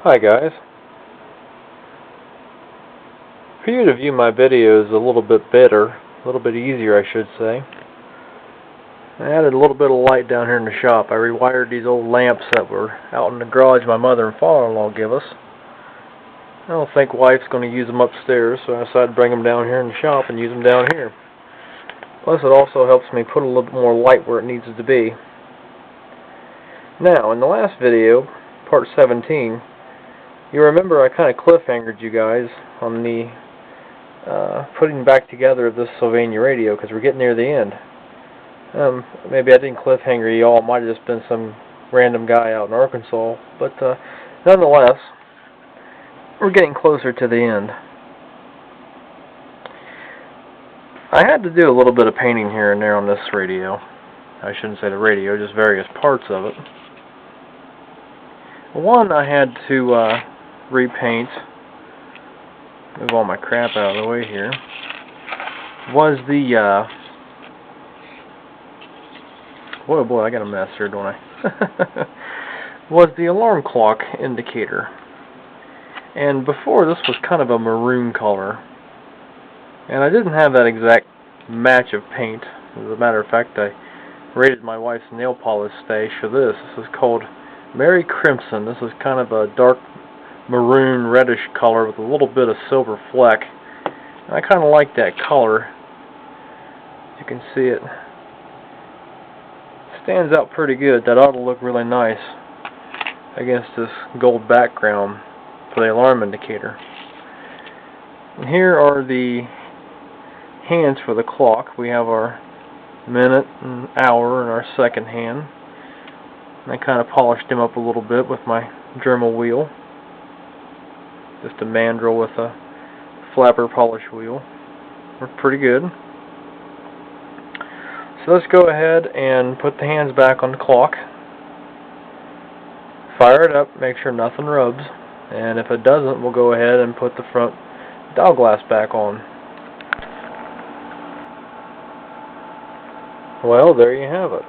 Hi guys. For you to view my videos a little bit better, a little bit easier I should say, I added a little bit of light down here in the shop. I rewired these old lamps that were out in the garage my mother and father-in-law give us. I don't think wife's going to use them upstairs, so I decided to bring them down here in the shop and use them down here. Plus it also helps me put a little bit more light where it needs to be. Now, in the last video, part 17, you remember I kind of cliffhangered you guys on the putting back together of this Sylvania radio because we're getting near the end. Maybe I didn't cliffhanger you all. It might have just been some random guy out in Arkansas, but nonetheless, we're getting closer to the end. I had to do a little bit of painting here and there on this radio. I shouldn't say the radio, just various parts of it. One, I had to repaint, move all my crap out of the way here, was the, boy, I got a mess here, don't I? Was the alarm clock indicator. And before, this was kind of a maroon color. And I didn't have that exact match of paint. As a matter of fact, I rated my wife's nail polish stash for this. This is called Merry Crimson. This is kind of a dark maroon reddish color with a little bit of silver fleck. And I kind of like that color. You can see it stands out pretty good. That ought to look really nice against this gold background for the alarm indicator. And here are the hands for the clock. We have our minute and hour and our second hand. And I kind of polished them up a little bit with my Dremel wheel. Just a mandrel with a flapper polish wheel. Worked pretty good. So let's go ahead and put the hands back on the clock. Fire it up, make sure nothing rubs. And if it doesn't, we'll go ahead and put the front dial glass back on. Well, there you have it.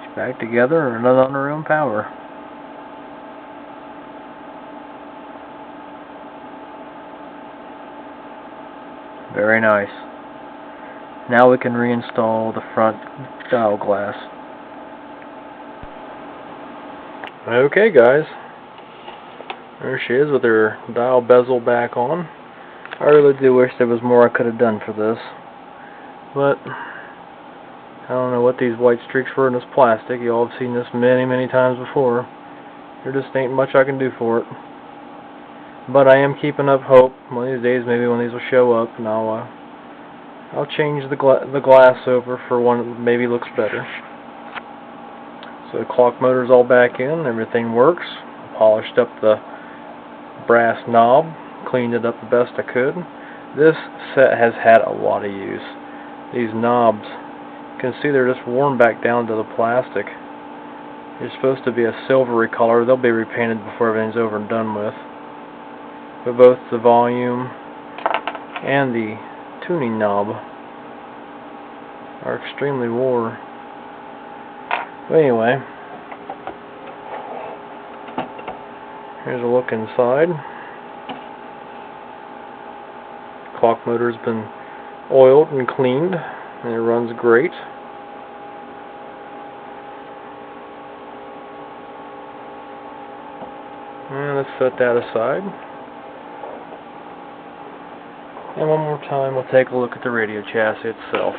It's back together and not on their own power. Very nice. Now we can reinstall the front dial glass. Okay guys, there she is with her dial bezel back on. I really do wish there was more I could have done for this, but I don't know what these white streaks were in this plastic. You all have seen this many times before. There just ain't much I can do for it. But I am keeping up hope. One of these days, maybe one of these will show up, and I'll change the glass over for one that maybe looks better. So the clock motor's all back in. Everything works. Polished up the brass knob. Cleaned it up the best I could. This set has had a lot of use. These knobs, you can see they're just worn back down to the plastic. They're supposed to be a silvery color. They'll be repainted before everything's over and done with. But both the volume and the tuning knob are extremely worn. But anyway, here's a look inside. Clock motor's been oiled and cleaned, and it runs great. And let's set that aside. And one more time, we'll take a look at the radio chassis itself.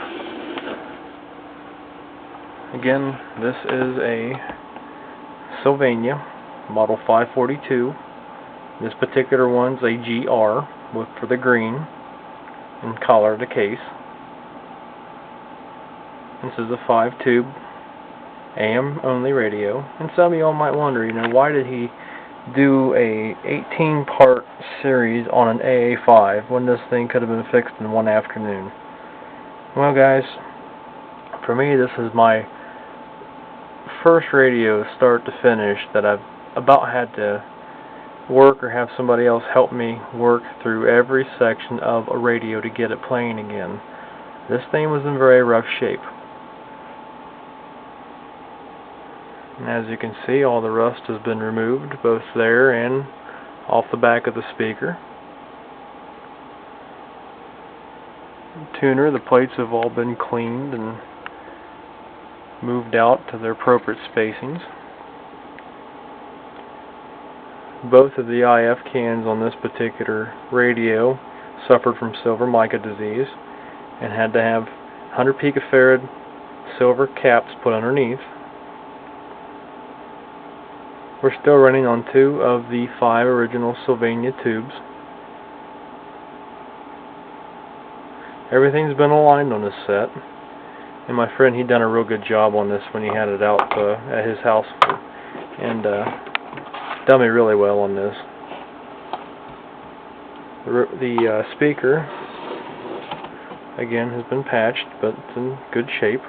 Again, this is a Sylvania, model 542. This particular one's a GR, look for the green, and collar of the case. This is a 5-tube AM only radio. And some of y'all might wonder, why did he do a 18-part series on an AA5 when this thing could have been fixed in one afternoon? Well guys, for me this is my first radio start to finish that I've about had to work or have somebody else help me work through every section of a radio to get it playing again. This thing was in very rough shape. And as you can see, all the rust has been removed, both there and off the back of the speaker. Tuner, the plates have all been cleaned and moved out to their appropriate spacings. Both of the IF cans on this particular radio suffered from silver mica disease and had to have 100 picofarad silver caps put underneath. We're still running on 2 of the 5 original Sylvania tubes. Everything's been aligned on this set, and my friend, he'd done a real good job on this when he had it out at his house, and done me really well on this. The speaker, again, has been patched, but it's in good shape.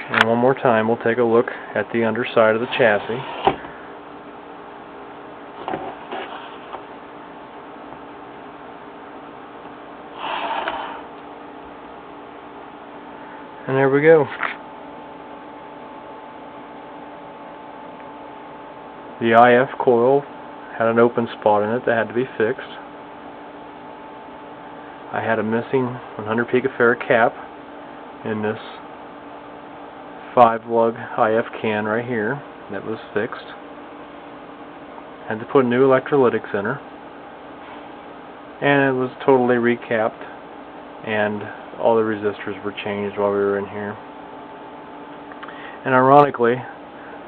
And one more time, we'll take a look at the underside of the chassis. And there we go. The IF coil had an open spot in it that had to be fixed. I had a missing 100 picofarad cap in this 5-lug IF can right here that was fixed. Had to put new electrolytics in her, and it was totally recapped, and all the resistors were changed while we were in here. And ironically,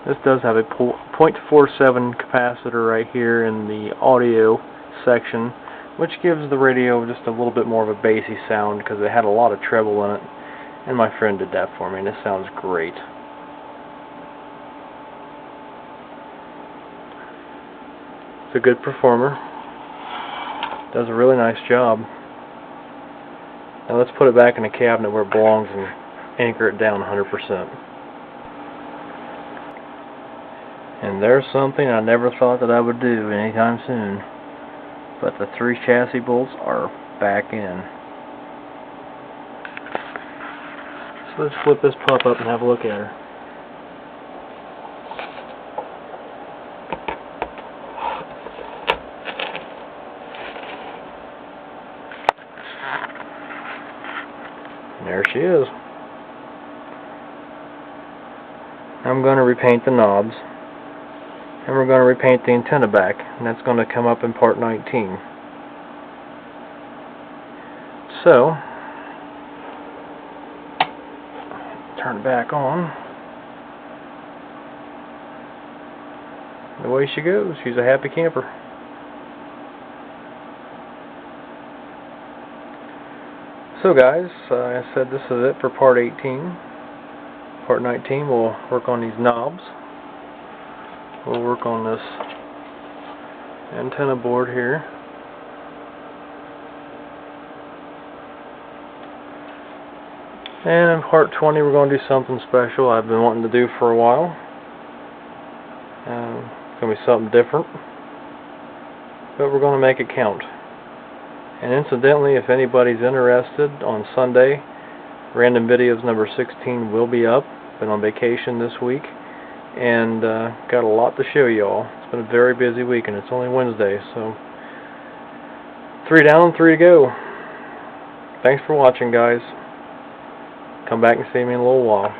this does have a 0.47 capacitor right here in the audio section, which gives the radio just a little bit more of a bassy sound because it had a lot of treble in it. And my friend did that for me, and it sounds great. It's a good performer. Does a really nice job. Now let's put it back in the cabinet where it belongs and anchor it down 100%. And there's something I never thought that I would do anytime soon. But the 3 chassis bolts are back in. So let's flip this pup up and have a look at her. And there she is. I'm going to repaint the knobs. And we're going to repaint the antenna back. And that's going to come up in part 19. So, turn it back on. And away she goes. She's a happy camper. So guys, I said this is it for part 18. Part 19 we'll work on these knobs. We'll work on this antenna board here. And in part 20 we're going to do something special I've been wanting to do for a while. It's going to be something different, but we're going to make it count. And incidentally, if anybody's interested, on Sunday, Random Videos number 16 will be up. Been on vacation this week, and got a lot to show you all. It's been a very busy week, and it's only Wednesday, so 3 down, 3 to go. Thanks for watching, guys. Come back and see me in a little while.